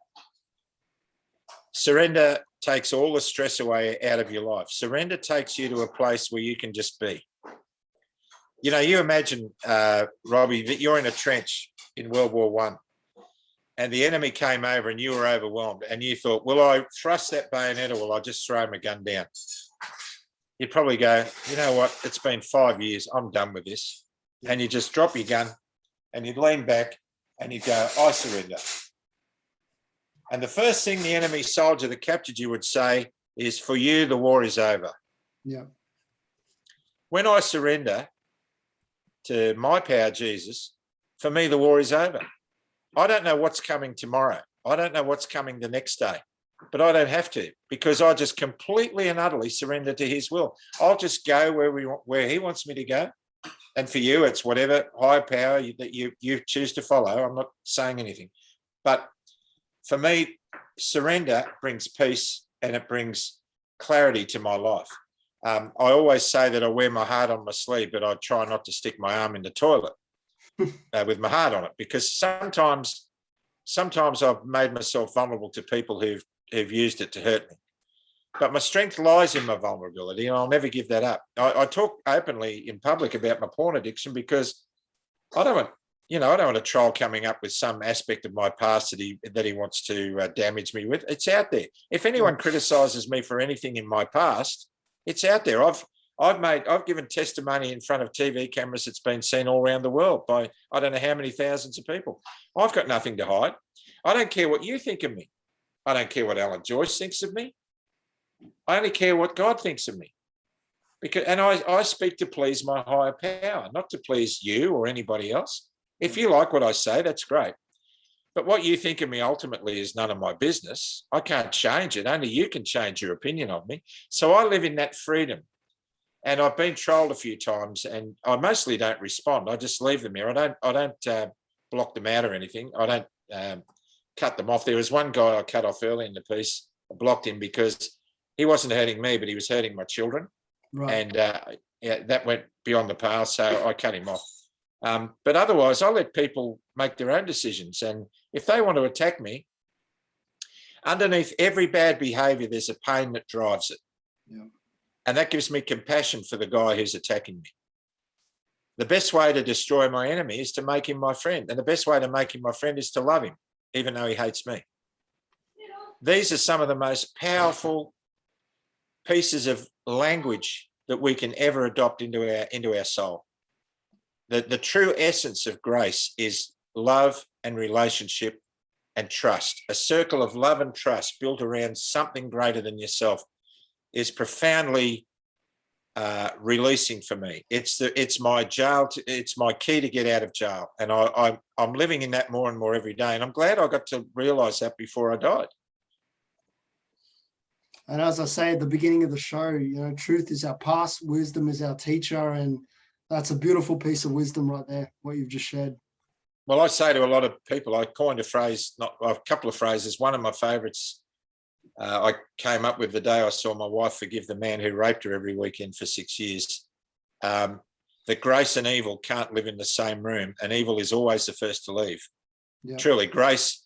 Surrender takes all the stress away out of your life. Surrender takes you to a place where you can just be. You know, you imagine, Robbie, that you're in a trench in World War I and the enemy came over and you were overwhelmed and you thought, will I thrust that bayonet or will I just throw my gun down? You'd probably go, you know what, it's been 5 years, I'm done with this. And you just drop your gun and you'd lean back and you'd go, I surrender. And the first thing the enemy soldier that captured you would say is, for you, the war is over. Yeah. When I surrender to my power, Jesus, for me, the war is over. I don't know what's coming tomorrow. I don't know what's coming the next day, but I don't have to, because I just completely and utterly surrender to his will. I'll just go where he wants me to go. And for you, it's whatever higher power that you choose to follow. I'm not saying anything, but for me, surrender brings peace and it brings clarity to my life. I always say that I wear my heart on my sleeve, but I try not to stick my arm in the toilet with my heart on it, because sometimes I've made myself vulnerable to people who've used it to hurt me. But my strength lies in my vulnerability, and I'll never give that up. I talk openly in public about my porn addiction because I don't want a troll coming up with some aspect of my past that he wants to damage me with. It's out there. If anyone criticises me for anything in my past, it's out there. I've given testimony in front of TV cameras that's been seen all around the world by I don't know how many thousands of people. I've got nothing to hide. I don't care what you think of me. I don't care what Alan Joyce thinks of me. I only care what God thinks of me. And I speak to please my higher power, not to please you or anybody else. If you like what I say, that's great. But what you think of me ultimately is none of my business. I can't change it. Only you can change your opinion of me. So I live in that freedom. And I've been trolled a few times and I mostly don't respond. I just leave them here. I don't block them out or anything. I don't cut them off. There was one guy I cut off early in the piece. I blocked him because he wasn't hurting me, but he was hurting my children. Right. And that went beyond the pale, so I cut him off. But otherwise, I let people make their own decisions. And if they want to attack me, underneath every bad behaviour, there's a pain that drives it. Yeah. And that gives me compassion for the guy who's attacking me. The best way to destroy my enemy is to make him my friend. And the best way to make him my friend is to love him, even though he hates me. These are some of the most powerful pieces of language that we can ever adopt into our soul. The true essence of grace is love and relationship and trust. A circle of love and trust built around something greater than yourself is profoundly releasing for me. It's my jail. It's my key to get out of jail, and I'm living in that more and more every day. And I'm glad I got to realise that before I died. And as I say at the beginning of the show, you know, truth is our past, wisdom is our teacher, and that's a beautiful piece of wisdom right there, what you've just shared. Well, I say to a lot of people, I coined a phrase, a couple of phrases. One of my favourites I came up with the day I saw my wife forgive the man who raped her every weekend for 6 years. That grace and evil can't live in the same room, and evil is always the first to leave. Yeah. Truly, grace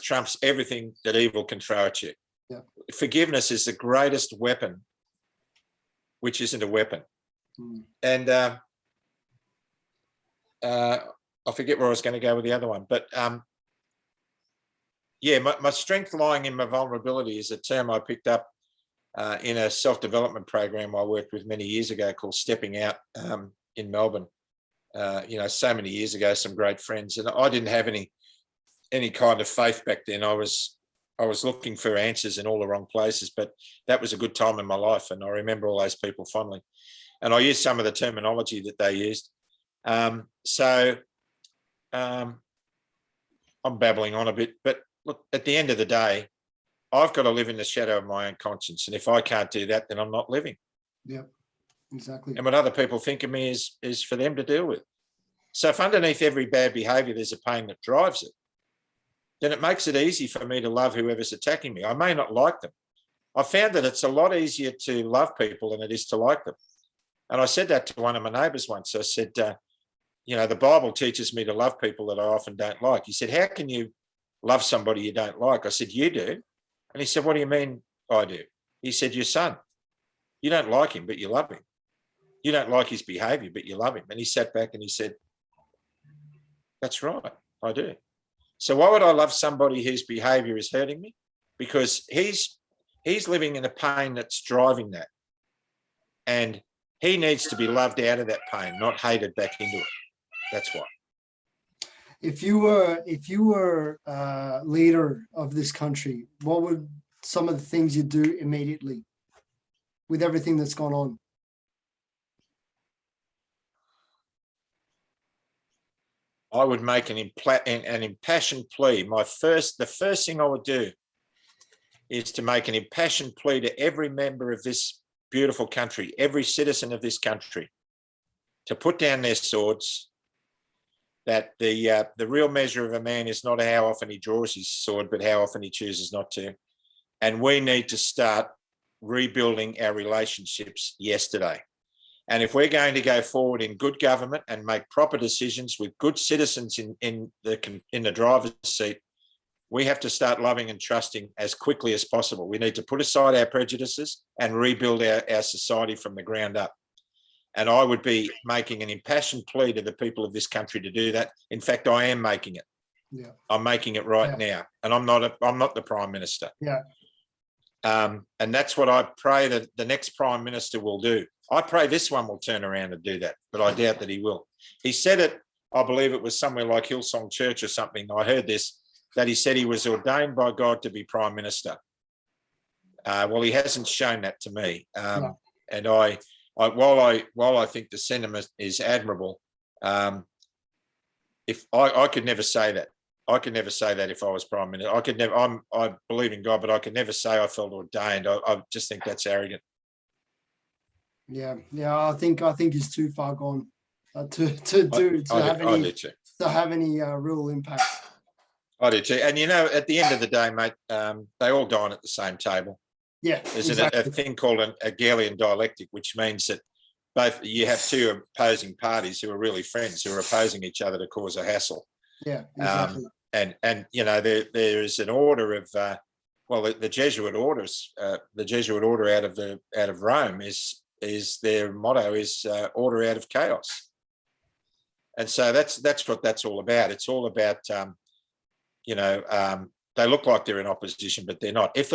trumps everything that evil can throw at you. Yeah. Forgiveness is the greatest weapon, which isn't a weapon. And I forget where I was going to go with the other one, but yeah, my strength lying in my vulnerability is a term I picked up in a self-development program I worked with many years ago called Stepping Out in Melbourne. You know, so many years ago, some great friends, and I didn't have any kind of faith back then. I was looking for answers in all the wrong places, but that was a good time in my life, and I remember all those people fondly. And I used some of the terminology that they used. I'm babbling on a bit, but look, at the end of the day, I've got to live in the shadow of my own conscience. And if I can't do that, then I'm not living. Yeah, exactly. And what other people think of me is for them to deal with. So if underneath every bad behaviour, there's a pain that drives it, then it makes it easy for me to love whoever's attacking me. I may not like them. I found that it's a lot easier to love people than it is to like them. And I said that to one of my neighbours once. I said, you know, the Bible teaches me to love people that I often don't like. He said, how can you love somebody you don't like? I said, you do. And he said, what do you mean I do? He said, your son. You don't like him, but you love him. You don't like his behaviour, but you love him. And he sat back and he said, that's right, I do. So why would I love somebody whose behaviour is hurting me? Because he's living in a pain that's driving that. And he needs to be loved out of that pain, not hated back into it. That's why. If you were leader of this country, what would some of the things you do immediately with everything that's gone on? I would make an impassioned plea. The first thing I would do is to make an impassioned plea to every member of this beautiful country, every citizen of this country, to put down their swords, that the real measure of a man is not how often he draws his sword, but how often he chooses not to. And we need to start rebuilding our relationships yesterday. And if we're going to go forward in good government and make proper decisions with good citizens in the driver's seat, we have to start loving and trusting as quickly as possible. We need to put aside our prejudices and rebuild our society from the ground up. And I would be making an impassioned plea to the people of this country to do that. In fact, I am making it. Yeah. I'm making it right now. And I'm not the Prime Minister. Yeah. And that's what I pray that the next Prime Minister will do. I pray this one will turn around and do that, but I doubt that he will. He said it, I believe it was somewhere like Hillsong Church or something. I heard this, that he said he was ordained by God to be Prime Minister. Well, he hasn't shown that to me. And while I think the sentiment is admirable, if I could never say that. I could never say that if I was Prime Minister. I could never. I believe in God, but I could never say I felt ordained. I just think that's arrogant. Yeah. I think he's too far gone to have any real impact. I do too. And you know, at the end of the day, mate, they all dine at the same table. Yeah, there's a thing called an Hegelian dialectic, which means that you have two opposing parties who are really friends, who are opposing each other to cause a hassle. Yeah, exactly. And you know, there is an order of the Jesuit orders. The Jesuit order out of Rome is their motto is order out of chaos. And so that's what that's all about. It's all about, they look like they're in opposition, but they're not. If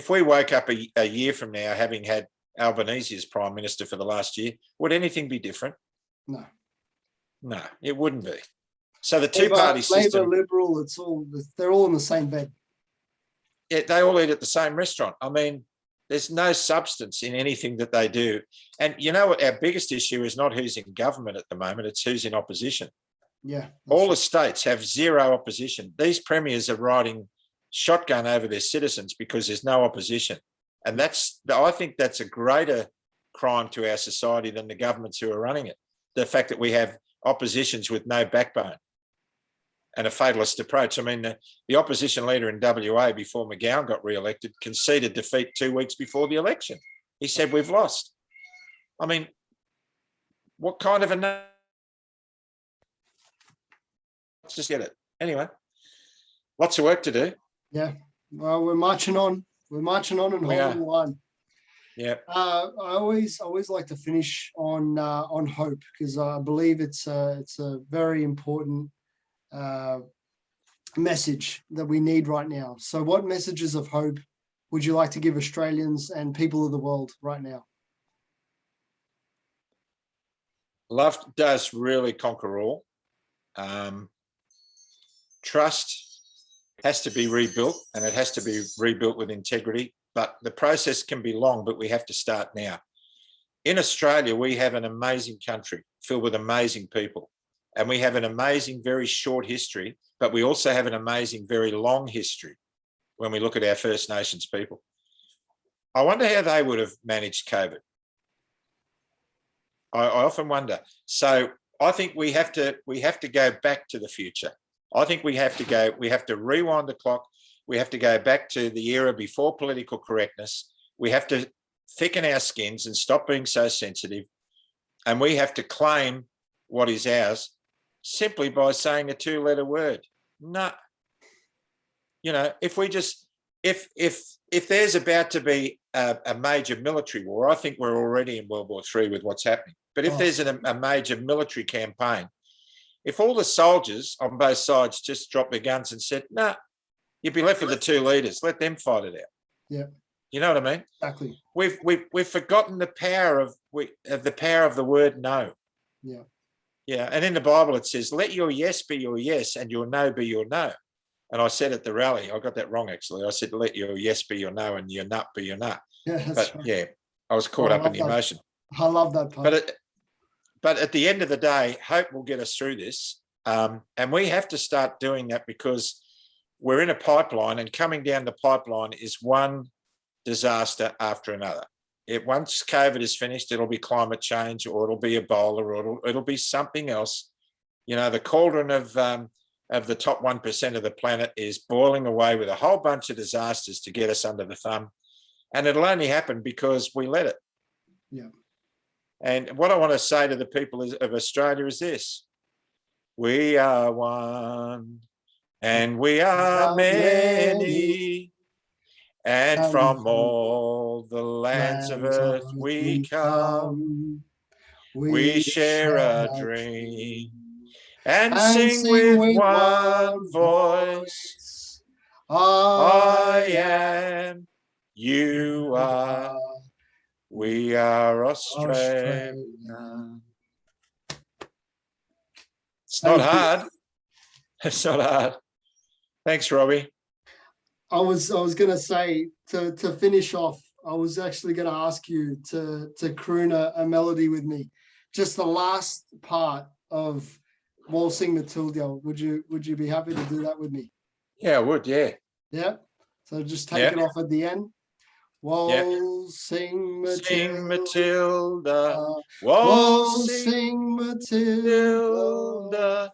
we woke up a year from now having had Albanese as Prime Minister for the last year, would anything be different? No, it wouldn't be. So the two-party system, Labor, Liberal, they're all in the same bed. Yeah, they all eat at the same restaurant. I mean, there's no substance in anything that they do. And you know what? Our biggest issue is not who's in government at the moment, it's who's in opposition. Yeah. All the states have zero opposition. These premiers are riding shotgun over their citizens because there's no opposition. And I think that's a greater crime to our society than the governments who are running it. The fact that we have oppositions with no backbone and a fatalist approach. I mean, the opposition leader in WA before McGowan got re-elected conceded defeat 2 weeks before the election. He said, we've lost. I mean, what kind of a... Let's just get it. Anyway, lots of work to do. Yeah. Well, we're marching on. We're marching on and holding the line. Yeah. I always like to finish on hope, because I believe it's a very important message that we need right now. So what messages of hope would you like to give Australians and people of the world right now? Love does really conquer all. Trust has to be rebuilt, and it has to be rebuilt with integrity, but the process can be long, but we have to start now. In Australia, we have an amazing country filled with amazing people, and we have an amazing, very short history, but we also have an amazing, very long history when we look at our First Nations people. I wonder how they would have managed COVID. I often wonder. So I think we have to go back to the future. I think we have to rewind the clock. We have to go back to the era before political correctness. We have to thicken our skins and stop being so sensitive. And we have to claim what is ours simply by saying a 2-letter word. No. You know, if there's about to be a major military war, I think we're already in World War III with what's happening. But if there's a major military campaign, if all the soldiers on both sides just dropped their guns and said, no, you'd be left with the 2 leaders, let them fight it out. Yeah. You know what I mean? Exactly. We've forgotten the power of the word no. Yeah. Yeah. And in the Bible it says, let your yes be your yes and your no be your no. And I said at the rally, I got that wrong actually. I said, let your yes be your no and your nut be your nut. Yeah, but right. Yeah, I was caught up in the emotion. I love that part. But at the end of the day, hope will get us through this. And we have to start doing that because we're in a pipeline, and coming down the pipeline is one disaster after another. Once COVID is finished, it'll be climate change, or it'll be Ebola, or it'll be something else. You know, the cauldron of the top 1% of the planet is boiling away with a whole bunch of disasters to get us under the thumb. And it'll only happen because we let it. Yeah. And what I want to say to the people of Australia is this: we are one and we are many, and from all the lands of earth we come. We share a dream and sing with one voice. I am, you are, we are Australia. It's not hard. It's not hard. Thanks, Robbie. I was going to say, to finish off, I was actually going to ask you to croon a melody with me. Just the last part of Waltzing Matilda. Would you be happy to do that with me? Yeah, I would. Yeah. Yeah. So just take it off at the end. Waltzing Matilda, waltzing Matilda,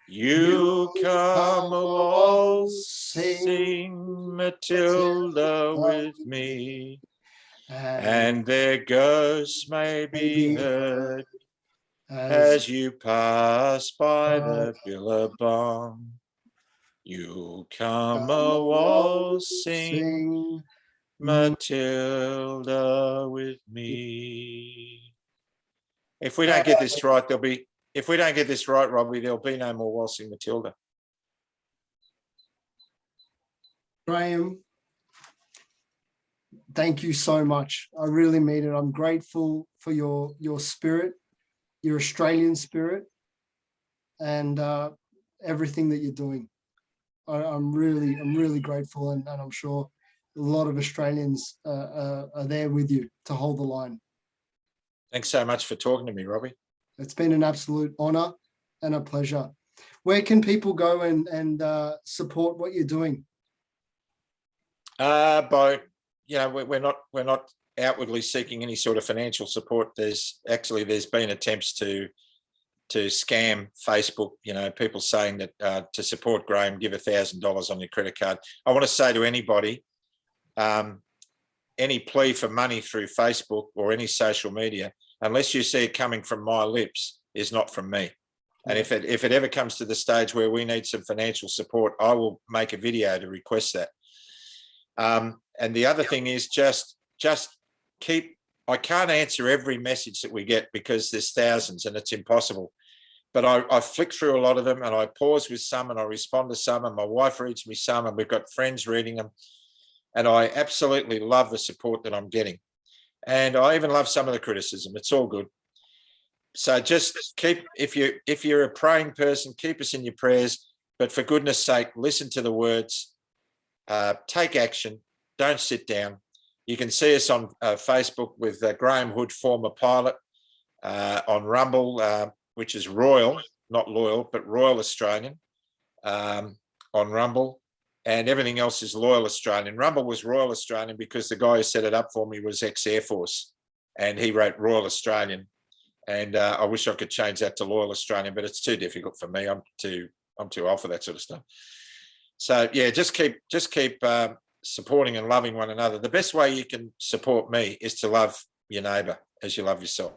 you come a waltzing Matilda with me, and their ghosts may be heard as you pass by the billabong. You come a waltzing Matilda with me. If we don't get this right, if we don't get this right, Robbie, there'll be no more Waltzing Matilda. Graham, thank you so much. I really mean it. I'm grateful for your spirit, your Australian spirit, and everything that you're doing. I'm really grateful, and I'm sure a lot of Australians are there with you to hold the line. Thanks so much for talking to me, Robbie. It's been an absolute honor and a pleasure. Where can people go and support what you're doing? By, you know, we're not outwardly seeking any sort of financial support. There's been attempts to scam Facebook, you know, people saying that to support Graham, give $1,000 on your credit card. I want to say to anybody, any plea for money through Facebook or any social media, unless you see it coming from my lips, is not from me. And if it ever comes to the stage where we need some financial support, I will make a video to request that. And the other thing is just keep, I can't answer every message that we get because there's thousands and it's impossible. But I flick through a lot of them and I pause with some and I respond to some, and my wife reads me some, and we've got friends reading them. And I absolutely love the support that I'm getting. And I even love some of the criticism. It's all good. So just keep, if you're a praying person, keep us in your prayers. But for goodness sake, listen to the words, take action, don't sit down. You can see us on Facebook with Graham Hood, former pilot, on Rumble, which is Royal, not Loyal, but Royal Australian, on Rumble. And everything else is Loyal Australian. Rumble was Royal Australian because the guy who set it up for me was ex-Air Force, and he wrote Royal Australian. And I wish I could change that to Loyal Australian, but it's too difficult for me. I'm too old for that sort of stuff. So yeah, just keep supporting and loving one another. The best way you can support me is to love your neighbour as you love yourself.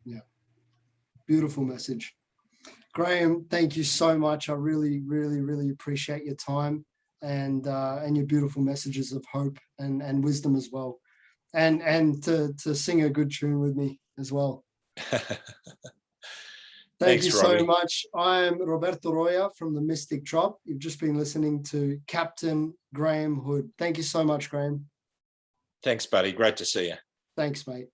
Yeah, beautiful message. Graham, thank you so much. I really appreciate your time and your beautiful messages of hope and wisdom as well, and to sing a good tune with me as well. Thank you so much. I'm Roberto Roya from the Mystic Drop. You've just been listening to Captain Graham Hood. Thank you so much, Graham. Thanks, buddy. Great to see you. Thanks, mate.